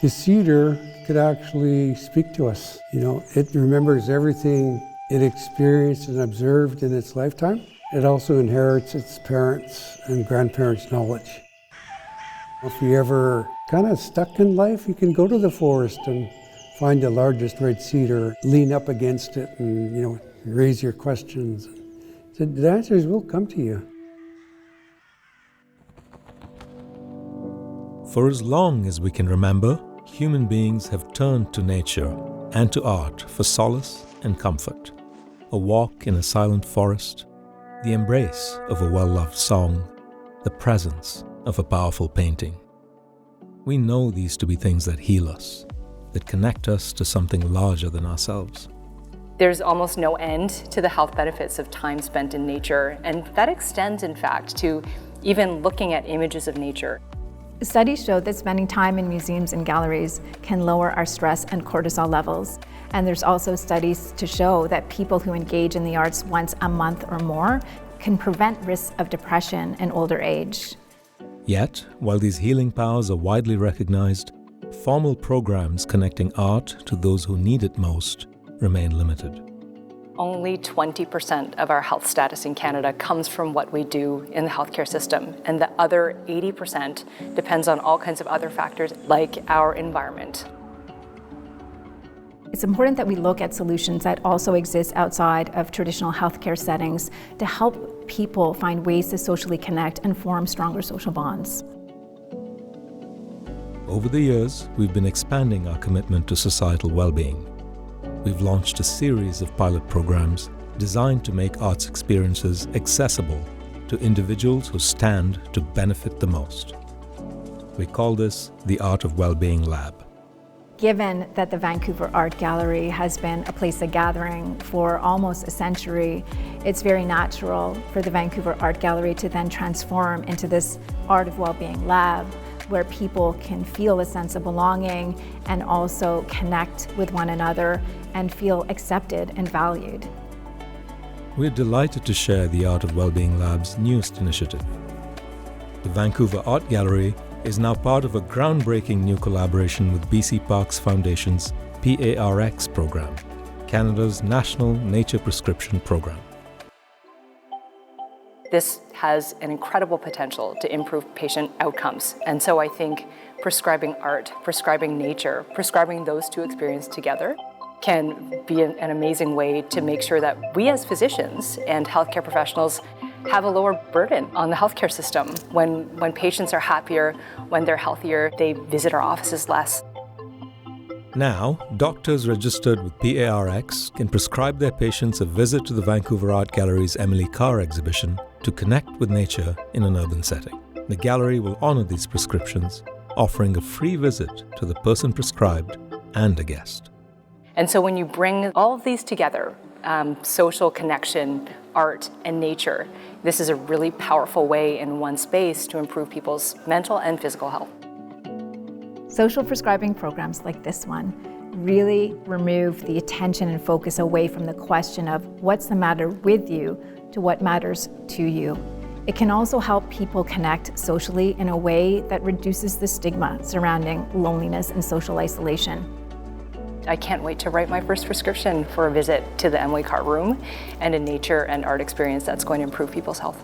The cedar could actually speak to us. It remembers everything it experienced and observed in its lifetime. It also inherits its parents' and grandparents' knowledge. If you're ever kind of stuck in life, you can go to the forest and find the largest red cedar, lean up against it and, raise your questions. So the answers will come to you. For as long as we can remember, human beings have turned to nature and to art for solace and comfort. A walk in a silent forest, the embrace of a well-loved song, the presence of a powerful painting. We know these to be things that heal us, that connect us to something larger than ourselves. There's almost no end to the health benefits of time spent in nature, and that extends, in fact, to even looking at images of nature. Studies show that spending time in museums and galleries can lower our stress and cortisol levels. And there's also studies to show that people who engage in the arts once a month or more can prevent risks of depression in older age. Yet, while these healing powers are widely recognized, formal programs connecting art to those who need it most remain limited. Only 20% of our health status in Canada comes from what we do in the healthcare system, and the other 80% depends on all kinds of other factors like our environment. It's important that we look at solutions that also exist outside of traditional healthcare settings to help people find ways to socially connect and form stronger social bonds. Over the years, we've been expanding our commitment to societal well-being. We've launched a series of pilot programs designed to make arts experiences accessible to individuals who stand to benefit the most. We call this the Art of Wellbeing Lab. Given that the Vancouver Art Gallery has been a place of gathering for almost a century, it's very natural for the Vancouver Art Gallery to then transform into this Art of Wellbeing Lab, where people can feel a sense of belonging and also connect with one another and feel accepted and valued. We're delighted to share the Art of Wellbeing Lab's newest initiative. The Vancouver Art Gallery is now part of a groundbreaking new collaboration with BC Parks Foundation's PARX program, Canada's National Nature Prescription Program. This has an incredible potential to improve patient outcomes. And so I think prescribing art, prescribing nature, prescribing those two experiences together can be an amazing way to make sure that we as physicians and healthcare professionals have a lower burden on the healthcare system. When patients are happier, when they're healthier, they visit our offices less. Now, doctors registered with PARX can prescribe their patients a visit to the Vancouver Art Gallery's Emily Carr exhibition to connect with nature in an urban setting. The gallery will honor these prescriptions, offering a free visit to the person prescribed and a guest. And so when you bring all of these together, social connection, art, and nature, this is a really powerful way in one space to improve people's mental and physical health. Social prescribing programs like this one really remove the attention and focus away from the question of what's the matter with you to what matters to you. It can also help people connect socially in a way that reduces the stigma surrounding loneliness and social isolation. I can't wait to write my first prescription for a visit to the Emily Carr Room and a nature and art experience that's going to improve people's health.